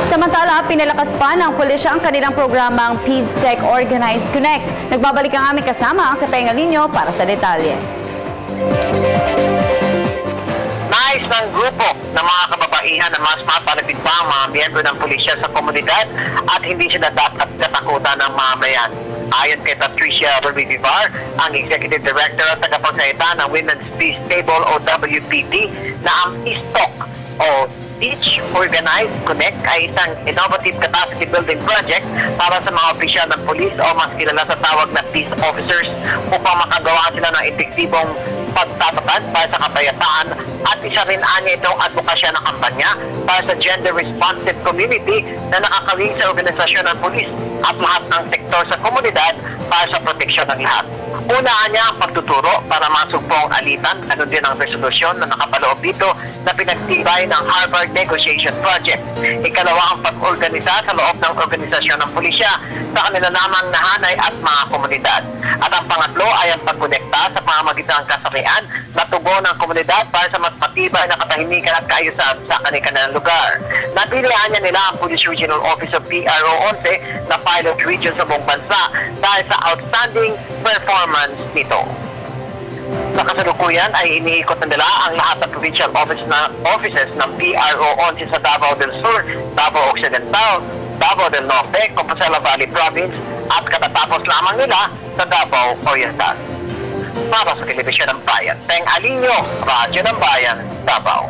Samantala, pinalakas pa ng pulisya ang kanilang programang Peace Tech Organized Connect. Nagbabalik ang aming kasama ang sa Pengalinyo para sa detalye. Nais ng grupo ng mga kababaihan na mas mapalapit pa ang mga miyembro ng pulisya sa komunidad at hindi sila dapat katakutan ng mamayan. Ayon kay Patricia Vivar, ang Executive Director at tagapagsalita ng Women's Peace Table o WPT, na ang Peace Talk o Teach, Organize, Connect ay isang innovative capacity building project para sa mga opisyal ng pulis o mas kilala sa tawag na peace officers upang makagawa sila ng epektibong pagtatatag para sa kapayapaan at isa rin anya itong advokasya ng kampanya para sa gender-responsive community na nakakawin sa organisasyon ng pulis at lahat ng sektor sa komunidad para sa proteksyon ng lahat. Unaan niya ang pagtuturo para masugpong alitan, ano din ang resolusyon na nakapaloob dito na pinagtibay ng Harvard Negotiation Project. Ikalawa ang pag-organisa sa loob ng organisasyon ng pulisya sa kanila namang nahanay at mga komunidad. At ang pangatlo ay ang pagkonekta sa pamamagitan ng kasarian na tubo ng komunidad para sa mas matibay na katahimikan at kaayusan sa kanilang lugar. Napilihan niya nila ang Police Regional Office of PRO 11 na pilot region sa buong bansa dahil sa outstanding performance nito. Sa kasalukuyan ay iniikot na nila ang lahat ng provincial offices ng PRO 11 sa Davao del Sur, Davao Occidental, Davao del Norte, Compostela Valley Province at katatapos lamang nila sa Davao Oriental. Para sa Telebisyon ng Bayan, Teng Alinyo, Radyo ng Bayan, Davao.